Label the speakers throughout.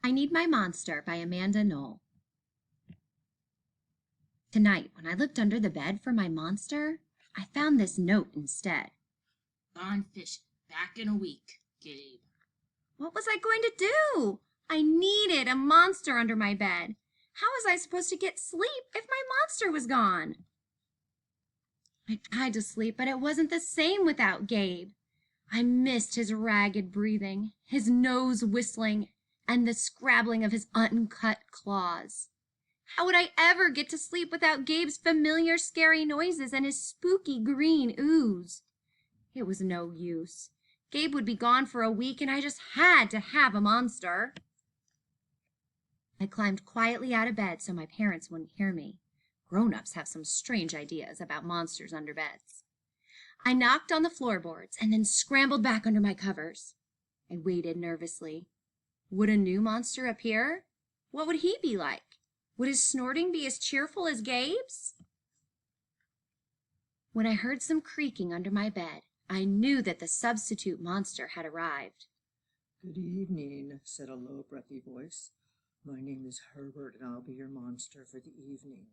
Speaker 1: I Need My Monster by Amanda Knoll. Tonight, when I looked under the bed for my monster, I found this note instead.
Speaker 2: Gone fishing. Back in a week, Gabe.
Speaker 1: What was I going to do? I needed a monster under my bed. How was I supposed to get sleep if my monster was gone? I tried to sleep, but it wasn't the same without Gabe. I missed his ragged breathing, his nose whistling, and the scrabbling of his uncut claws. How would I ever get to sleep without Gabe's familiar scary noises and his spooky green ooze? It was no use. Gabe would be gone for a week, and I just had to have a monster. I climbed quietly out of bed so my parents wouldn't hear me. Grown-ups have some strange ideas about monsters under beds. I knocked on the floorboards and then scrambled back under my covers. I waited nervously. Would a new monster appear? What would he be like? Would his snorting be as cheerful as Gabe's? When I heard some creaking under my bed, I knew that the substitute monster had arrived.
Speaker 3: "Good evening," said a low, breathy voice. "My name is Herbert, and I'll be your monster for the evening."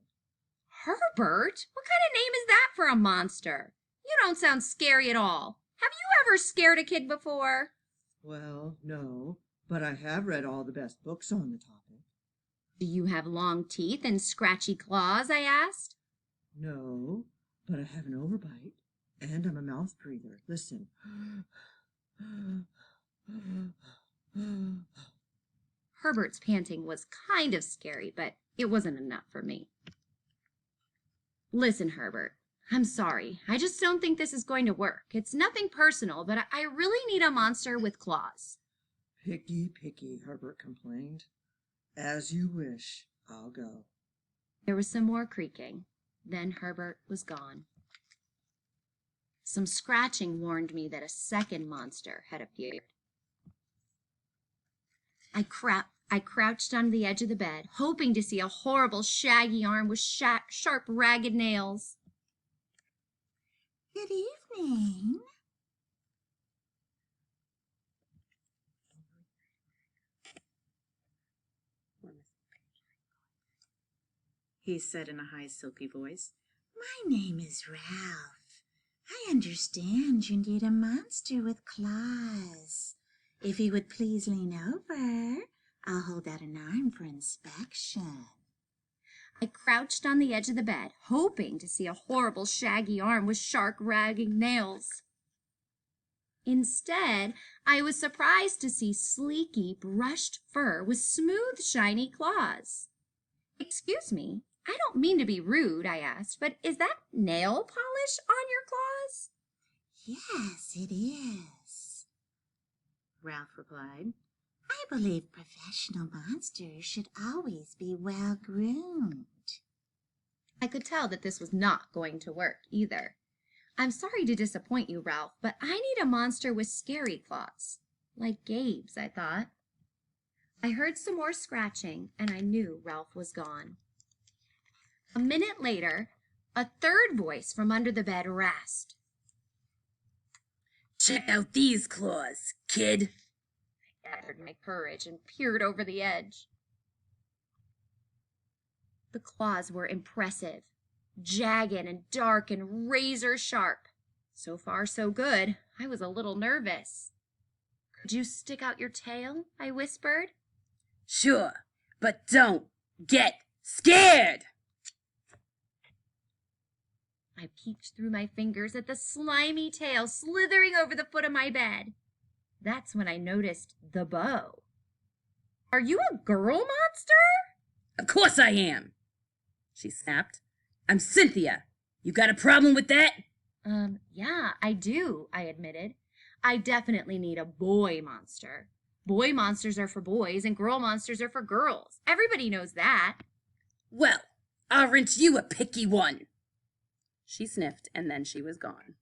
Speaker 1: Herbert? What kind of name is that for a monster? You don't sound scary at all. Have you ever scared a kid before?
Speaker 3: "Well, no, but I have read all the best books on the topic."
Speaker 1: Do you have long teeth and scratchy claws? I asked.
Speaker 3: "No, but I have an overbite, and I'm a mouth breather. Listen."
Speaker 1: Herbert's panting was kind of scary, but it wasn't enough for me. Listen, Herbert, I'm sorry. I just don't think this is going to work. It's nothing personal, but I really need a monster with claws.
Speaker 3: "Picky, picky," Herbert complained. "As you wish. I'll go."
Speaker 1: There was some more creaking. Then Herbert was gone. Some scratching warned me that a second monster had appeared. I crouched on the edge of the bed, hoping to see a horrible shaggy arm with sharp, ragged nails.
Speaker 4: Good evening.
Speaker 5: He said in a high, silky voice.
Speaker 4: My name is Ralph. I understand you need a monster with claws. If you would please lean over, I'll hold out an arm for inspection.
Speaker 1: I crouched on the edge of the bed, hoping to see a horrible shaggy arm with sharp, ragged nails. Instead, I was surprised to see sleeky, brushed fur with smooth, shiny claws. "Excuse me, I don't mean to be rude," I asked, "but is that nail polish on your claws?"
Speaker 4: Yes, it is,
Speaker 5: Ralph replied.
Speaker 4: I believe professional monsters should always be well groomed.
Speaker 1: I could tell that this was not going to work either. "I'm sorry to disappoint you, Ralph, but I need a monster with scary claws. Like Gabe's," I thought. I heard some more scratching, and I knew Ralph was gone. A minute later, a third voice from under the bed rasped.
Speaker 2: Check out these claws, kid.
Speaker 1: I gathered my courage and peered over the edge. The claws were impressive, jagged and dark and razor sharp. So far, so good. I was a little nervous. "Could you stick out your tail?" I whispered.
Speaker 2: Sure, but don't get scared.
Speaker 1: I peeked through my fingers at the slimy tail slithering over the foot of my bed. That's when I noticed the bow. "Are you a girl monster?"
Speaker 2: Of course I am, she snapped. I'm Cynthia. You got a problem with that?
Speaker 1: Yeah, I do, I admitted. I definitely need a boy monster. Boy monsters are for boys and girl monsters are for girls. Everybody knows that.
Speaker 2: Well, aren't you a picky one? She sniffed, and then she was gone.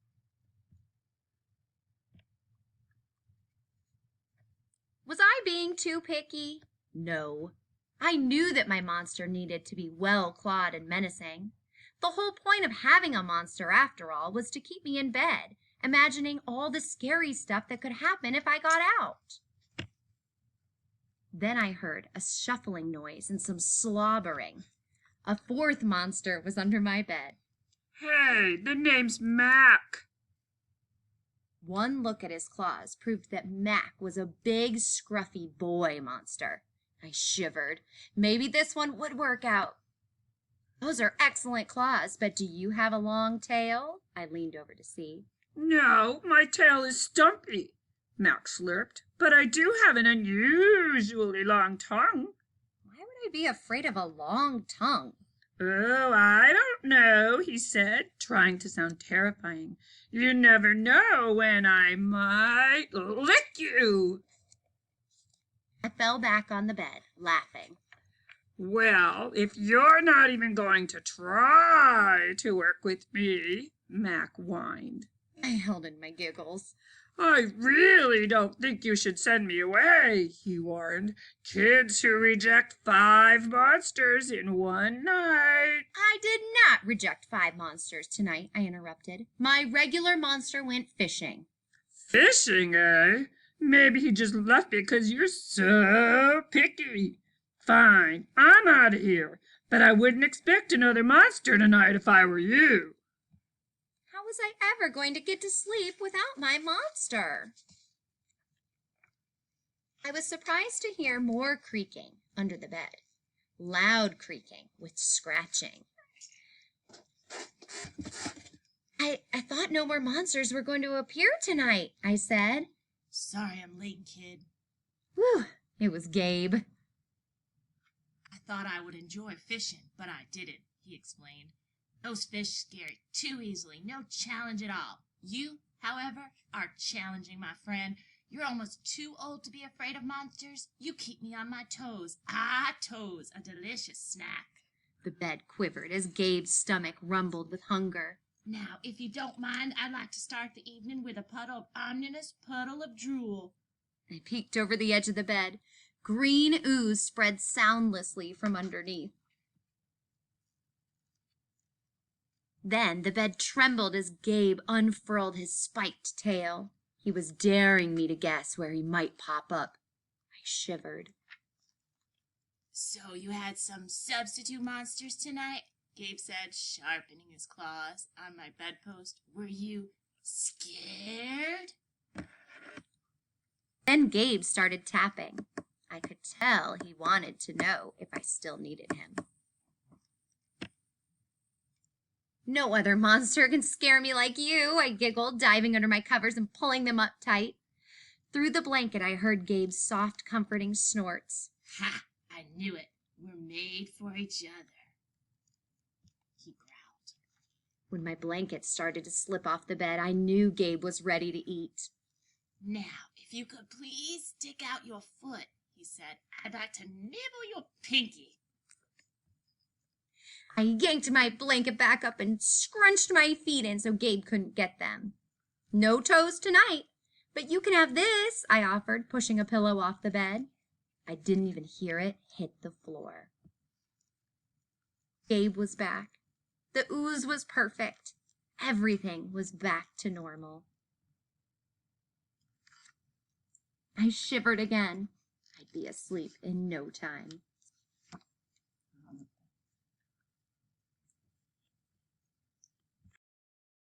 Speaker 1: Was I being too picky? No. I knew that my monster needed to be well-clawed and menacing. The whole point of having a monster, after all, was to keep me in bed, imagining all the scary stuff that could happen if I got out. Then I heard a shuffling noise and some slobbering. A fourth monster was under my bed.
Speaker 6: Hey, the name's Mac.
Speaker 1: One look at his claws proved that Mac was a big, scruffy boy monster. I shivered. Maybe this one would work out. Those are excellent claws, but do you have a long tail? I leaned over to see.
Speaker 6: No, my tail is stumpy, Mac slurped, but I do have an unusually long tongue.
Speaker 1: Why would I be afraid of a long tongue?
Speaker 6: Oh, I don't know, he said, trying to sound terrifying. You never know when I might lick you.
Speaker 1: I fell back on the bed, laughing.
Speaker 6: Well, if you're not even going to try to work with me, Mac whined.
Speaker 1: I held in my giggles.
Speaker 6: I really don't think you should send me away, he warned. Kids who reject 5 monsters in one night.
Speaker 1: I did not reject 5 monsters tonight, I interrupted. My regular monster went fishing.
Speaker 6: Fishing, eh? Maybe he just left because you're so picky. Fine, I'm out of here, but I wouldn't expect another monster tonight if I were you.
Speaker 1: How was I ever going to get to sleep without my monster? I was surprised to hear more creaking under the bed. Loud creaking with scratching. I thought no more monsters were going to appear tonight, I said.
Speaker 7: Sorry I'm late, kid.
Speaker 1: Whew, it was Gabe.
Speaker 7: I thought I would enjoy fishing, but I didn't, he explained. Those fish scare too easily, no challenge at all. You, however, are challenging, my friend. You're almost too old to be afraid of monsters. You keep me on my toes. Ah, toes, a delicious snack.
Speaker 1: The bed quivered as Gabe's stomach rumbled with hunger.
Speaker 7: Now, if you don't mind, I'd like to start the evening with a ominous puddle of drool.
Speaker 1: I peeked over the edge of the bed. Green ooze spread soundlessly from underneath. Then the bed trembled as Gabe unfurled his spiked tail. He was daring me to guess where he might pop up. I shivered.
Speaker 7: So you had some substitute monsters tonight? Gabe said, sharpening his claws on my bedpost. Were you scared?
Speaker 1: Then Gabe started tapping. I could tell he wanted to know if I still needed him. No other monster can scare me like you, I giggled, diving under my covers and pulling them up tight. Through the blanket, I heard Gabe's soft, comforting snorts.
Speaker 7: Ha! I knew it. We're made for each other. He growled.
Speaker 1: When my blanket started to slip off the bed, I knew Gabe was ready to eat.
Speaker 7: Now, if you could please stick out your foot, he said. I'd like to nibble your pinky.
Speaker 1: I yanked my blanket back up and scrunched my feet in so Gabe couldn't get them. No toes tonight, but you can have this, I offered, pushing a pillow off the bed. I didn't even hear it hit the floor. Gabe was back. The ooze was perfect. Everything was back to normal. I shivered again. I'd be asleep in no time.